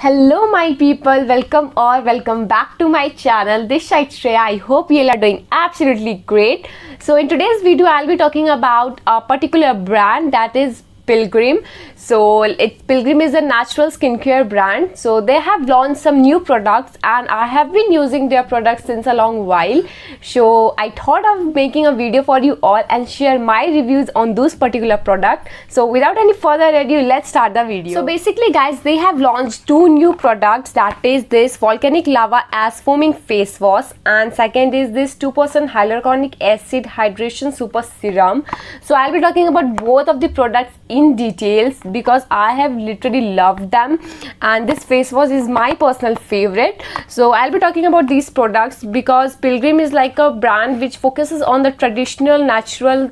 Hello my people, welcome back to my channel. This side Shreya. I hope you all are doing absolutely great. So in today's video I'll be talking about a particular brand, that is Pilgrim. So Pilgrim is a natural skincare brand. So they have launched some new products and I have been using their products since a long while. So I thought of making a video for you all and share my reviews on those particular products. So without any further ado, let's start the video. So basically guys, they have launched two new products, that is this volcanic lava as foaming face wash and second is this 2% hyaluronic acid hydration super serum. So I'll be talking about both of the products in details because I have literally loved them and this face wash is my personal favorite. So I'll be talking about these products because Pilgrim is like a brand which focuses on the traditional natural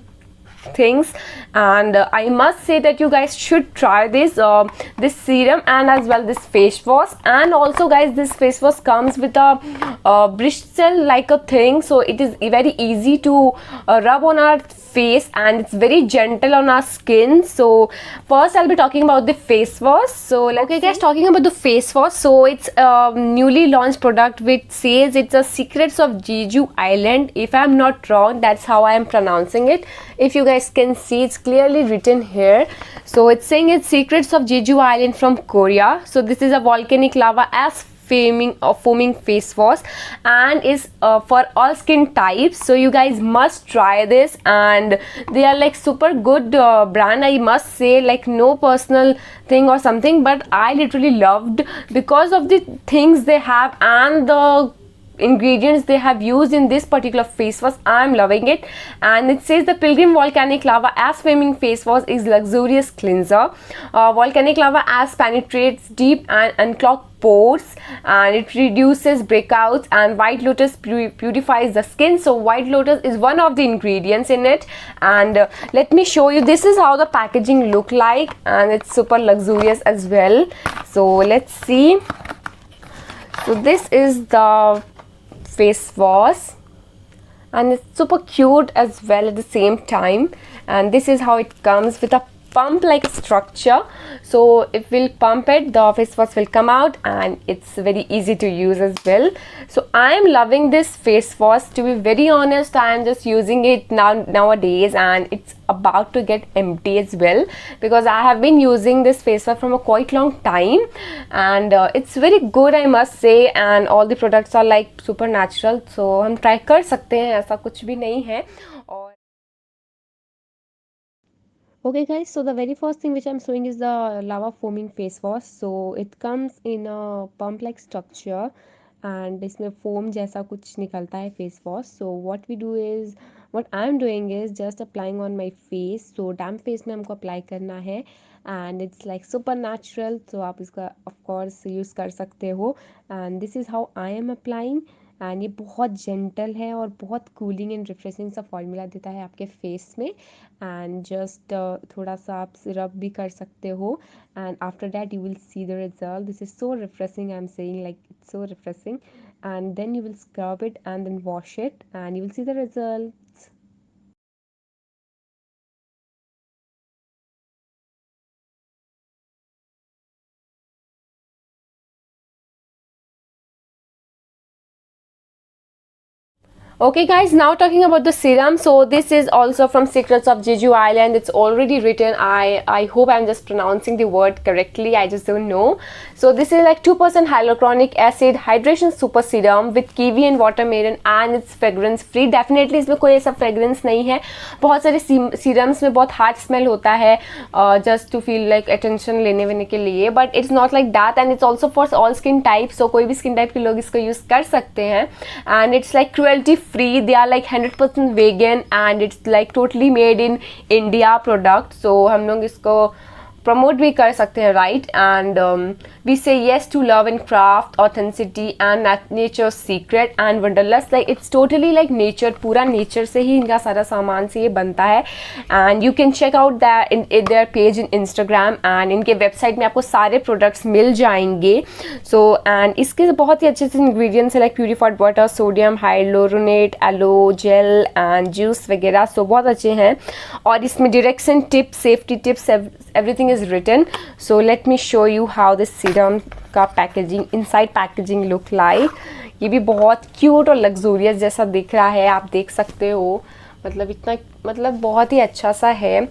things, and I must say that you guys should try this serum and as well this face wash. And also guys, this face wash comes with a bristle like a thing, so it is very easy to rub on our face and it's very gentle on our skin. So first I'll be talking about the face wash. So okay guys, talking about the face wash, so it's a newly launched product which says it's a secrets of Jeju Island. If I'm not wrong, that's how I am pronouncing it. If you guys can see, it's clearly written here. So it's saying it's secrets of Jeju Island from Korea. So this is a volcanic lava as foaming face wash and is for all skin types. So you guys must try this and they are like super good brand, I must say. Like no personal thing or something, but I literally loved because of the things they have and the ingredients they have used in this particular face wash. I'm loving it. And it says the Pilgrim volcanic lava as foaming face wash is luxurious cleanser. Volcanic lava as penetrates deep and unclogs pores and it reduces breakouts, and white lotus purifies the skin. So white lotus is one of the ingredients in it, and let me show you. This is how the packaging look like and it's super luxurious as well. So let's see. So this is the face wash and it's super cute as well at the same time, and this is how it comes with a pump like structure. So if we'll pump it, the face wash will come out and it's very easy to use as well. So I am loving this face wash. To be very honest, I am just using it nowadays and it's about to get empty as well because I have been using this face wash from a quite long time and it's very good, I must say, and all the products are like super natural. So हम try कर सकते हैं, ऐसा कुछ भी नहीं है. और okay guys, so the very first thing which I'm showing is the lava foaming face wash. So it comes in a pump like structure and इसमें foam जैसा कुछ निकलता है face wash. So what I'm doing is just applying on my face. So damp face में हमको apply करना है and it's like super natural. So आप इसका of course use कर सकते हो and this is how I am applying. And ये बहुत जेंटल है और बहुत कूलिंग एंड रिफ्रेशिंग सा फॉर्मूला देता है आपके फेस में. एंड जस्ट थोड़ा सा आप सिरप भी कर सकते हो and after that you will see the result. This is so refreshing, I am saying like it's so refreshing. And then you will scrub it and then wash it and you will see the results. Okay guys, now talking about the serum. So this is also from Secrets of Jeju Island. It's already written. I hope I'm just pronouncing the word correctly. I just don't know. So this is like 2% hyaluronic acid hydration super serum with kiwi and watermelon and it's fragrance free. Definitely इसमें कोई ऐसा fragrance नहीं है. बहुत सारे serums में बहुत hard smell होता है just to feel like attention लेने के लिए, but it's not like that and it's also for all skin types. So कोई भी skin type के लोग इसको use कर सकते हैं and it's like cruelty free. They are like 100% vegan and it's like totally made in India product. So हम लोग इसको प्रमोट भी कर सकते हैं, right. And we say yes to love and craft authenticity and nature secret and wanderlust. Like it's totally like nature, पूरा nature से ही इनका सारा सामान से ये बनता है. And you can check out that in their page in Instagram and इनके वेबसाइट में आपको सारे प्रोडक्ट्स मिल जाएंगे. सो एंड इसके बहुत ही अच्छे से इंग्रेडिएंट्स है like purified water, sodium hyaluronate, aloe gel and juice वगैरह. सो बहुत अच्छे हैं और इसमें direction tips, safety tips, everything is written. So let me show you how this serum का packaging, inside packaging look like. ये भी बहुत क्यूट और लग्जूरियस जैसा दिख रहा है, आप देख सकते हो. मतलब इतना, मतलब बहुत ही अच्छा सा है.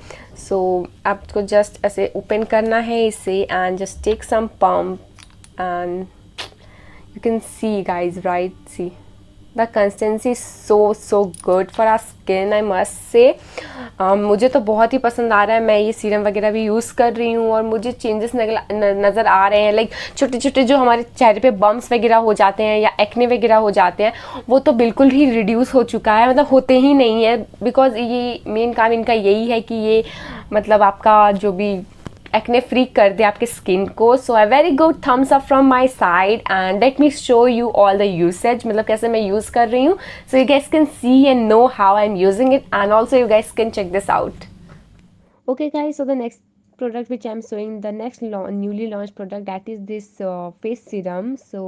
सो आपको जस्ट ऐसे ओपन करना है इसे and just take some pump and you can see guys, right? See the consistency is so good for our skin, I must say. मुझे तो बहुत ही पसंद आ रहा है. मैं ये सीरम वगैरह भी यूज़ कर रही हूँ और मुझे चेंजेस नज़र आ रहे हैं. लाइक छोटे छोटे जो हमारे चेहरे पे बम्प्स वगैरह हो जाते हैं या एक्ने वगैरह हो जाते हैं, वो तो बिल्कुल ही रिड्यूस हो चुका है. मतलब होते ही नहीं है, बिकॉज ये मेन काम इनका यही है कि ये मतलब आपका जो भी एक्ने फ्री कर दे आपके स्किन को. So a very good thumbs up from my side and let me show you all the usage, मतलब कैसे मैं यूज़ कर रही हूँ. So you guys can see and know how I am using it and also you guys can check this out. Okay guys, so the next product which I'm showing, the next newly launched product, that is this face serum. So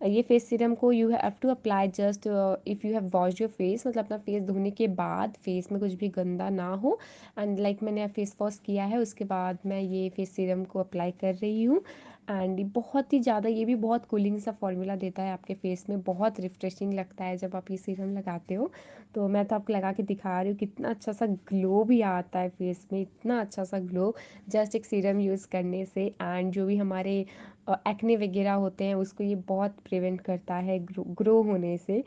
ये face serum को you have to apply just if you have wash your face, मतलब अपना face धोने के बाद face में कुछ भी गंदा ना हो. एंड लाइक मैंने फेस वॉश किया है, उसके बाद मैं ये फेस सीरम को अप्लाई कर रही हूँ. एंड बहुत ही ज़्यादा, ये भी बहुत कूलिंग सा फॉर्मूला देता है आपके फेस में. बहुत रिफ्रेशिंग लगता है जब आप ये सीरम लगाते हो. तो मैं तो आपको लगा के दिखा रही हूँ, कितना अच्छा सा ग्लो भी आता है फेस में, इतना अच्छा सा ग्लो जस्ट एक सीरम यूज़ करने से. एंड जो भी हमारे एक्ने वगैरह होते हैं उसको ये बहुत प्रिवेंट करता है ग्रो होने से.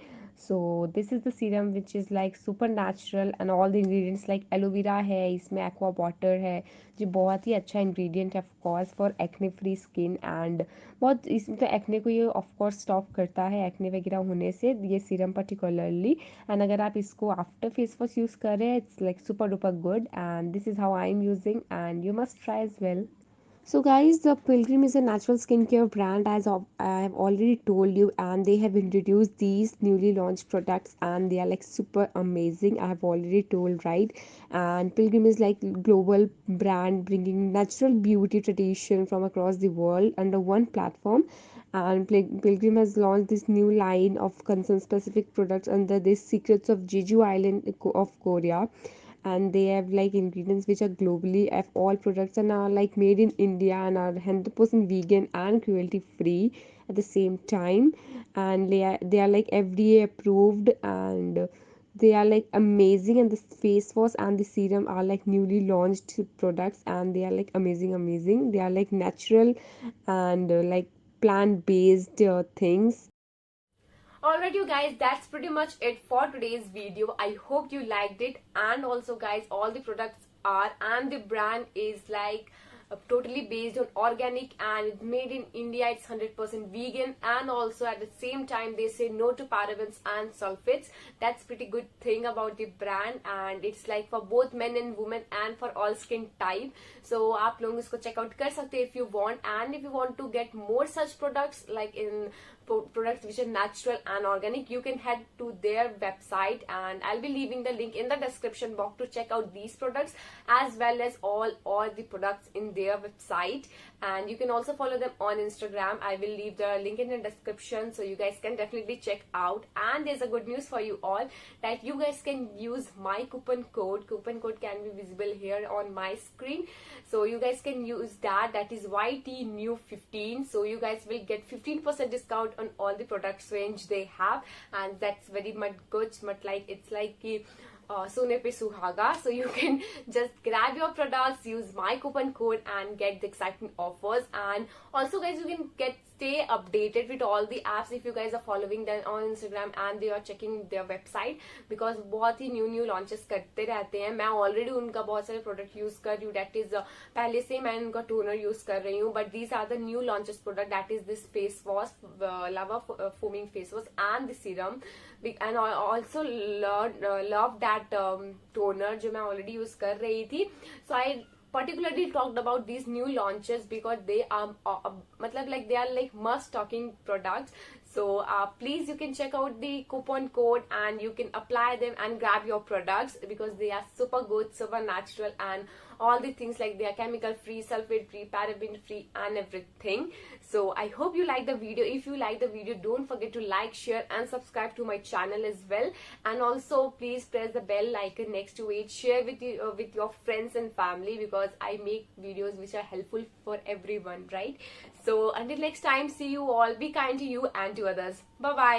So this is the serum which is like super natural and all the ingredients like aloe vera है, इसमें एक्वा वाटर है जो बहुत ही अच्छा इंग्रेडिएंट है of course for acne free skin. And बहुत इसमें तो एक्ने को ये ऑफ कोर्स स्टॉप करता है, एक्ने वगैरह होने से ये सीरम पर्टिकुलरली. एंड अगर आप इसको आफ्टर फेस वॉश यूज़ कर रहे हैं, it's like super duper good and this is how I am using and you must try as well. So guys, the Pilgrim is a natural skincare brand, as I have already told you, and they have introduced these newly launched products and they are like super amazing. I have already told, right? And Pilgrim is like global brand bringing natural beauty tradition from across the world under one platform. And Pilgrim has launched this new line of concern specific products under this Secrets of Jeju Island of Korea. And they have like ingredients which are globally of all products and are like made in India and are 100% vegan and cruelty free at the same time. And they are like FDA approved and they are like amazing. And the face wash and the serum are like newly launched products and they are like amazing. They are like natural and like plant based things. Alright you guys, that's pretty much it for today's video. I hope you liked it. And also guys, all the products are and the brand is like totally based on organic and it's made in India. It's 100% vegan and also at the same time they say no to parabens and sulfates. That's pretty good thing about the brand and it's like for both men and women and for all skin type. So आप लोग इसको check out कर सकते हैं if you want. And if you want to get more such products like in products which are natural and organic, you can head to their website and I'll be leaving the link in the description box to check out these products as well as all the products in their website. And you can also follow them on Instagram. I will leave the link in the description so you guys can definitely check out. And there's a good news for you all that you guys can use my coupon code can be visible here on my screen. So you guys can use that is YTNEW15. So you guys will get 15% discount on all the products range they have and that's very much good. Like it's like Sone Pe Suhaga. So you can just grab your products, use my coupon code and get the exciting offers. And also guys, you can stay updated with all the apps if you guys are following them on Instagram and they are checking their website because बहुत ही new launches करते रहते हैं. मैं already उनका बहुत सारे product use कर रही हूँ. That is पहले से मैं उनका toner use कर रही हूँ. But these are the new launches product. That is this face wash, lava foaming face wash and the serum. And I also love that toner जो मैं already use कर रही थी. So I particularly talked about these new launches because they are matlab like they are like must talking products. So please you can check out the coupon code and you can apply them and grab your products because they are super good, super natural and all the things, like they are chemical free, sulfate free, paraben free and everything. So I hope you like the video. If you like the video, don't forget to like, share and subscribe to my channel as well. And also please press the bell icon next to it. Share with you with your friends and family, because I make videos which are helpful for everyone, right? So until next time, see you all. Be kind to you and to others. Bye bye.